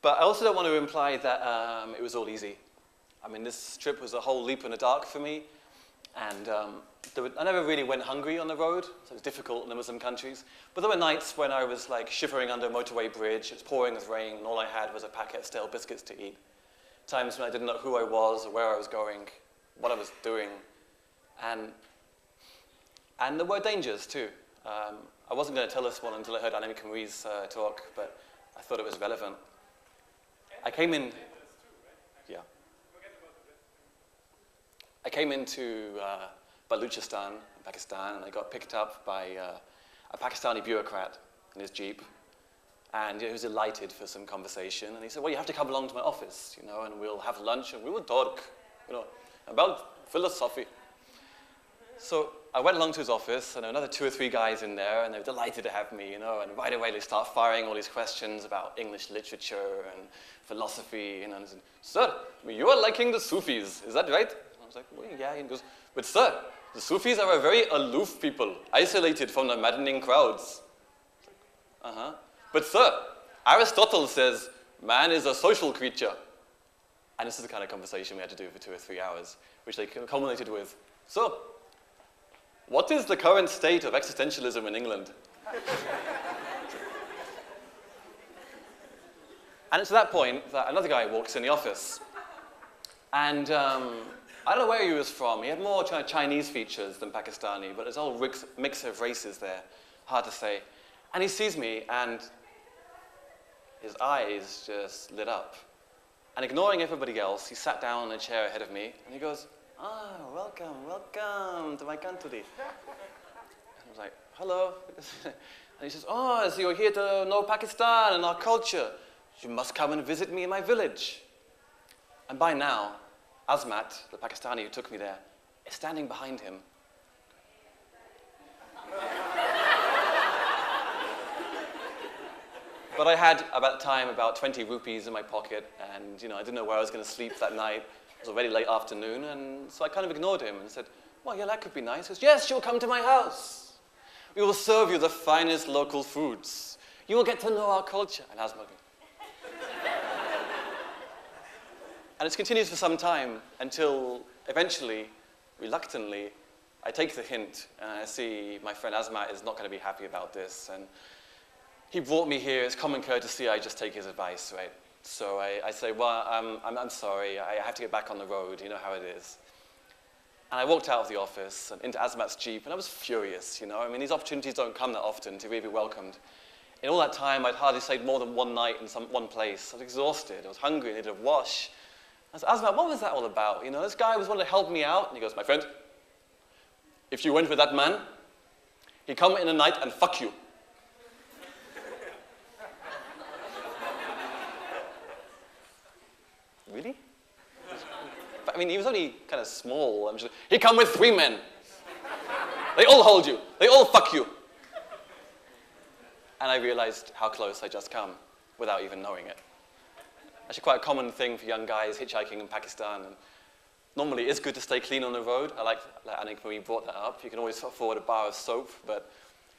But I also don't want to imply that it was all easy. I mean, this trip was a whole leap in the dark for me. And I never really went hungry on the road, so it was difficult in the Muslim countries. But there were nights when I was like shivering under a motorway bridge, it was pouring with rain, and all I had was a packet of stale biscuits to eat. Times when I didn't know who I was, or where I was going, what I was doing. And there were dangers too. I wasn't going to tell this one until I heard Annie Kamri's talk, but I thought it was relevant. I came in, yeah. I came into Baluchistan, in Pakistan, and I got picked up by a Pakistani bureaucrat in his Jeep. And he was delighted for some conversation. And he said, well, you have to come along to my office, you know, and we'll have lunch and we will talk, you know, about philosophy. So I went along to his office, and there were another 2 or 3 guys in there, and they were delighted to have me, you know, and right away they start firing all these questions about English literature and philosophy, you know, and I said, sir, you are liking the Sufis, is that right? I was like, well, yeah, and he goes, but sir, the Sufis are a very aloof people, isolated from the maddening crowds. Uh-huh. But sir, Aristotle says, man is a social creature. And this is the kind of conversation we had to do for 2 or 3 hours, which they culminated with, so, what is the current state of existentialism in England? And it's at that point that another guy walks in the office. And I don't know where he was from. He had more Chinese features than Pakistani, but there's a whole mix of races there. Hard to say. And he sees me, and his eyes just lit up. And ignoring everybody else, he sat down in a chair ahead of me, and he goes, ah, welcome to my country. And I was like, hello. And he says, oh, so you're here to know Pakistan and our culture. You must come and visit me in my village. And by now, Azmat, the Pakistani who took me there, is standing behind him. But I had, at that time, about 20 rupees in my pocket, and you know, I didn't know where I was going to sleep that night. It was already late afternoon, and so I kind of ignored him and said, well, yeah, that could be nice. He goes, yes, you'll come to my house. We will serve you the finest local foods. You will get to know our culture. And Azmat. And it's continued for some time until eventually, reluctantly, I take the hint and I see my friend Azmat is not going to be happy about this. And he brought me here. It's common courtesy. I just take his advice, right? So I say, well, I'm sorry. I have to get back on the road. You know how it is. And I walked out of the office and into Azmat's Jeep, and I was furious, you know. I mean, these opportunities don't come that often to really be welcomed. In all that time, I'd hardly stayed more than one night in one place. I was exhausted. I was hungry. I needed a wash. I said, Azmat, what was that all about? You know, this guy was wanting to help me out. And he goes, my friend, if you went with that man, he'd come in the night and fuck you. Really? I mean, he was only kind of small. He'd come with 3 men. They all hold you. They all fuck you. And I realized how close I'd just come without even knowing it. Actually, quite a common thing for young guys hitchhiking in Pakistan. And normally, it's good to stay clean on the road. I like Annie Kamri brought that up. You can always afford a bar of soap. But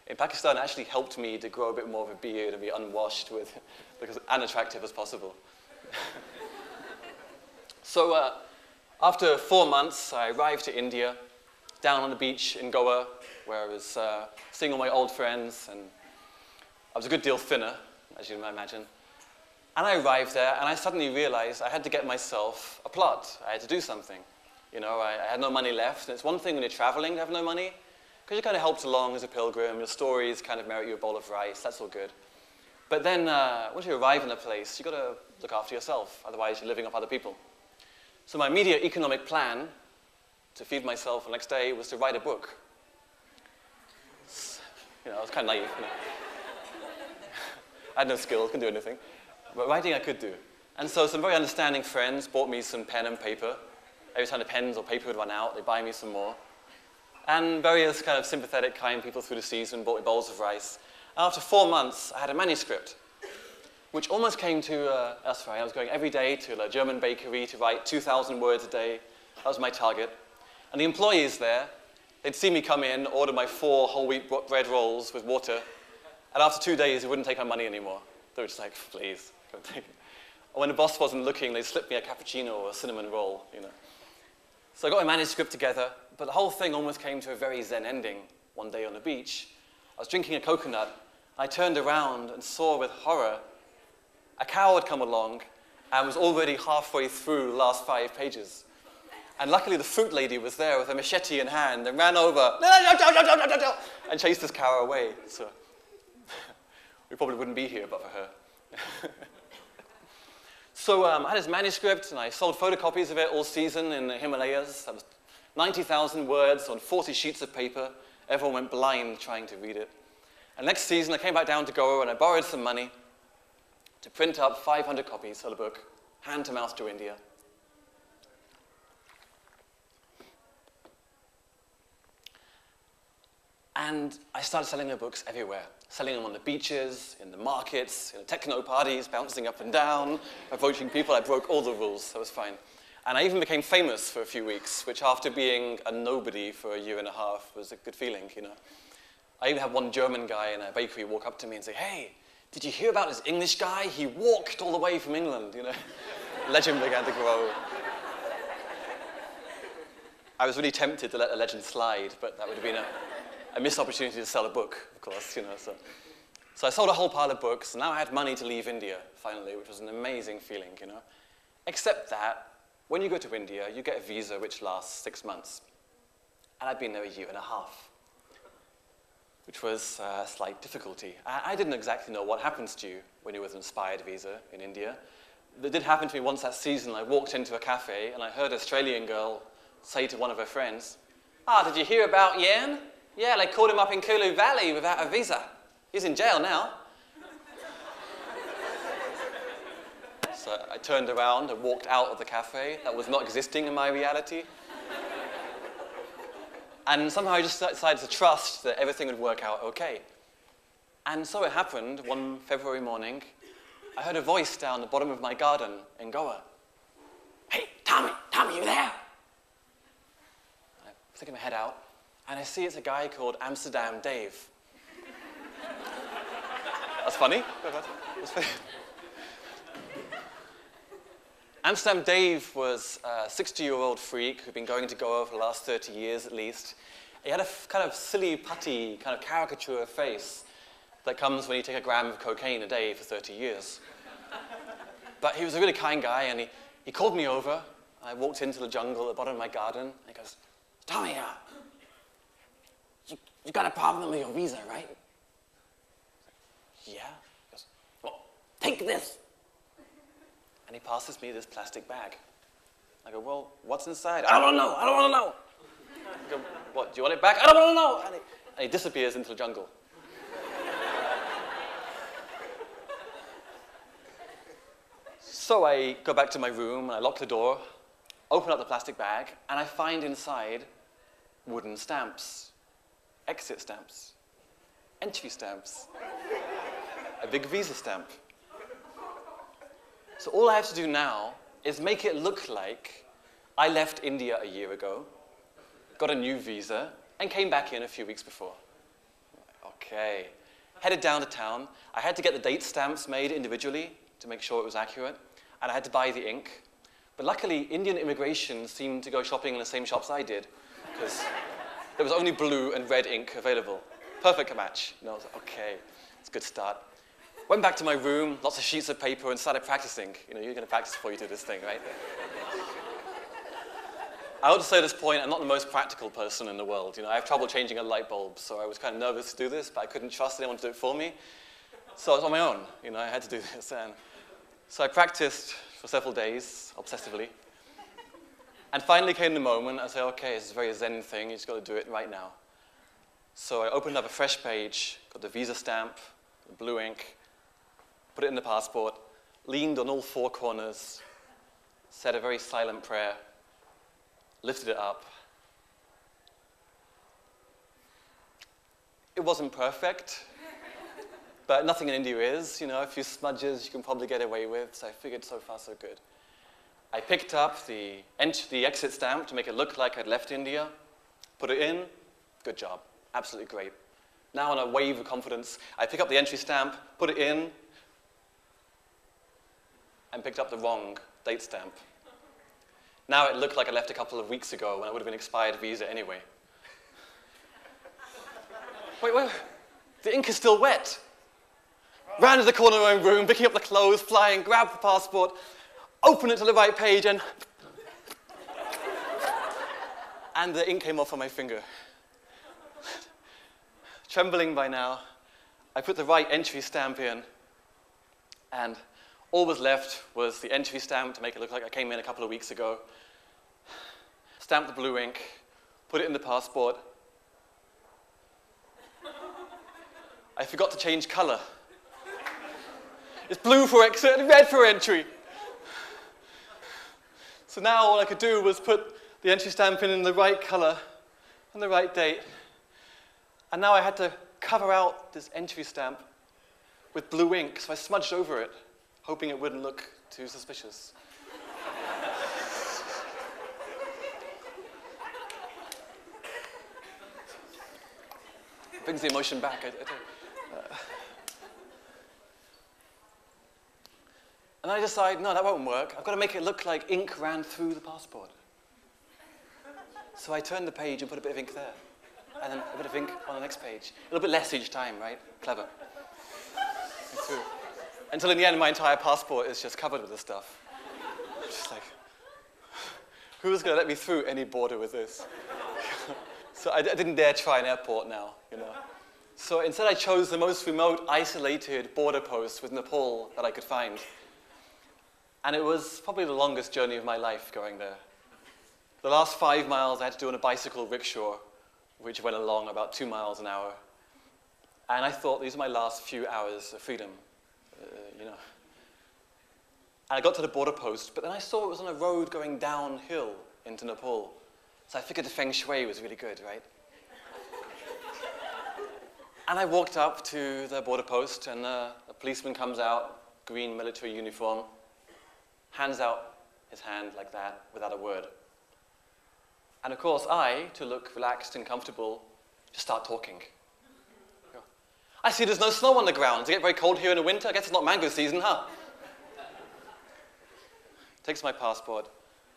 in Pakistan, it actually helped me to grow a bit more of a beard and be unwashed with, because unattractive as possible. So after 4 months, I arrived to India, down on the beach in Goa, where I was seeing all my old friends, and I was a good deal thinner, as you might imagine. And I arrived there, and I suddenly realized I had to get myself a plot. I had to do something. You know, I had no money left, and it's one thing when you're traveling to have no money, because you kind of helped along as a pilgrim, your stories kind of merit you a bowl of rice, that's all good. But then, once you arrive in a place, you've got to look after yourself, otherwise you're living off other people. So my immediate economic plan to feed myself the next day was to write a book. You know, I was kind of naive. You know. I had no skills, couldn't do anything. But writing I could do. And so some very understanding friends bought me some pen and paper. Every time the pens or paper would run out, they'd buy me some more. And various kind of sympathetic, kind people through the season bought me bowls of rice. And after 4 months, I had a manuscript, which almost came to, that's right, I was going every day to a German bakery to write 2,000 words a day. That was my target. And the employees there, they'd see me come in, order my 4 whole wheat bread rolls with water, and after 2 days, they wouldn't take my money anymore. They were just like, please, don't take it. Or when the boss wasn't looking, they'd slip me a cappuccino or a cinnamon roll, you know. So I got my manuscript together, but the whole thing almost came to a very zen ending one day on the beach. I was drinking a coconut. I turned around and saw with horror a cow had come along and was already halfway through the last 5 pages. And luckily the fruit lady was there with a machete in hand and ran over and chased this cow away. So we probably wouldn't be here but for her. So I had this manuscript and I sold photocopies of it all season in the Himalayas. That was 90,000 words on 40 sheets of paper. Everyone went blind trying to read it. And next season I came back down to Goa and I borrowed some money to print up 500 copies of the book, hand to mouth to India. And I started selling the books everywhere, selling them on the beaches, in the markets, in the techno parties, bouncing up and down, approaching people. I broke all the rules, that was fine. And I even became famous for a few weeks, which after being a nobody for a year and a half was a good feeling, you know. I even had one German guy in a bakery walk up to me and say, "Hey, did you hear about this English guy? He walked all the way from England," you know. Legend began to grow. I was really tempted to let the legend slide, but that would have been a missed opportunity to sell a book, of course, you know. So I sold a whole pile of books, and now I had money to leave India, finally, which was an amazing feeling, you know. Except that, when you go to India, you get a visa which lasts 6 months. And I'd been there a year and a half, which was a slight difficulty. I didn't exactly know what happens to you when you're with an inspired visa in India. It did happen to me once that season. I walked into a cafe, and I heard an Australian girl say to one of her friends, "Did you hear about Yan? Yeah, they caught him up in Kulu Valley without a visa. He's in jail now." So I turned around and walked out of the cafe. That was not existing in my reality. And somehow I just decided to trust that everything would work out okay. And so it happened one February morning. I heard a voice down the bottom of my garden in Goa. "Hey, Tommy, you there?" I stick my head out, and I see it's a guy called Amsterdam Dave. That's funny. That's funny. Amsterdam Dave was a 60-year-old freak who'd been going to Goa for the last 30 years at least. He had a kind of silly, putty, kind of caricature face that comes when you take a gram of cocaine a day for 30 years. But he was a really kind guy, and he called me over. I walked into the jungle at the bottom of my garden, and he goes, "Tommy, you got a problem with your visa, right?" "Yeah." He goes, "Well, take this." And he passes me this plastic bag. I go, "Well, what's inside?" "I don't want to know. I don't want to know." I go, "What, do you want it back?" "I don't want to know." And he disappears into the jungle. So I go back to my room, and I lock the door, open up the plastic bag, and I find inside wooden stamps, exit stamps, entry stamps, a big visa stamp. So all I have to do now is make it look like I left India a year ago, got a new visa, and came back in a few weeks before. Okay. Headed down to town. I had to get the date stamps made individually to make sure it was accurate, and I had to buy the ink. But luckily, Indian immigration seemed to go shopping in the same shops I did, because there was only blue and red ink available. Perfect match. You know, I was like, okay, it's a good start. Went back to my room, lots of sheets of paper, and started practicing. You know, you're going to practice before you do this thing, right? I ought to say at this point, I'm not the most practical person in the world. You know, I have trouble changing a light bulb, so I was kind of nervous to do this, but I couldn't trust anyone to do it for me. So I was on my own. You know, I had to do this. And so I practiced for several days, obsessively. And finally came the moment, I said, okay, this is a very zen thing, you just got to do it right now. So I opened up a fresh page, got the visa stamp, the blue ink, put it in the passport, leaned on all 4 corners, said a very silent prayer, lifted it up. It wasn't perfect, but nothing in India is. You know, a few smudges you can probably get away with, so I figured so far so good. I picked up the exit stamp to make it look like I'd left India, put it in, good job, absolutely great. Now on a wave of confidence, I pick up the entry stamp, put it in, and picked up the wrong date stamp. Now it looked like I left a couple of weeks ago when I would have been expired visa anyway. Wait, the ink is still wet. Ran to the corner of my room, picking up the clothes, flying, grabbed the passport, opened it to the right page, and the ink came off on my finger. Trembling by now, I put the right entry stamp in, and all was left was the entry stamp to make it look like I came in a couple of weeks ago, stamped the blue ink, put it in the passport. I forgot to change color. It's blue for exit and red for entry. So now all I could do was put the entry stamp in the right color and the right date. And now I had to cover out this entry stamp with blue ink, so I smudged over it, hoping it wouldn't look too suspicious. Brings the emotion back. And I decide, no, that won't work. I've got to make it look like ink ran through the passport. So I turned the page and put a bit of ink there. And then a bit of ink on the next page. A little bit less each time, right? Clever. Until in the end, my entire passport is just covered with this stuff. I'm just like, who's going to let me through any border with this? So I didn't dare try an airport now, you know. So instead I chose the most remote, isolated border post with Nepal that I could find. And it was probably the longest journey of my life going there. The last 5 miles I had to do on a bicycle rickshaw, which went along about 2 miles an hour. And I thought these are my last few hours of freedom, you know. And I got to the border post, but then I saw it was on a road going downhill into Nepal. So I figured the feng shui was really good, right? And I walked up to the border post, and a policeman comes out, green military uniform, hands out his hand like that, without a word. And of course, I, to look relaxed and comfortable, just start talking. I see there's no snow on the ground. Does it get very cold here in the winter? I guess it's not mango season, huh? Takes my passport.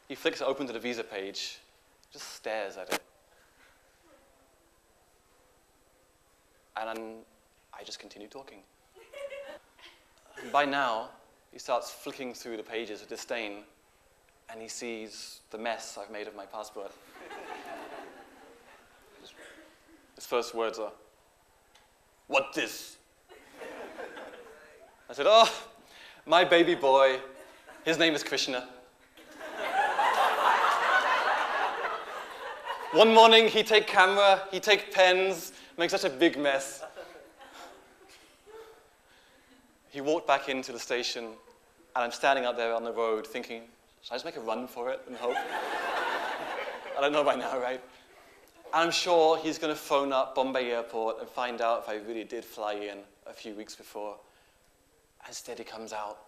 He flicks it open to the visa page, just stares at it. And I just continue talking. And by now, he starts flicking through the pages with disdain, and he sees the mess I've made of my passport. His first words are, "What this?" I said, "Oh, my baby boy, his name is Krishna. One morning, he take camera, he take pens, make such a big mess." He walked back into the station, and I'm standing out there on the road thinking, should I just make a run for it and hope? I don't know by now, right? And I'm sure he's going to phone up Bombay Airport and find out if I really did fly in a few weeks before. Instead, he comes out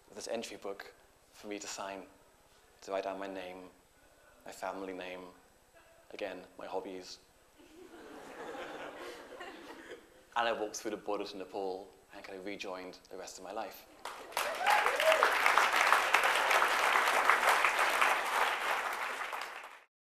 with this entry book for me to sign, to write down my name, my family name, again, my hobbies. And I walked through the border to Nepal and kind of rejoined the rest of my life.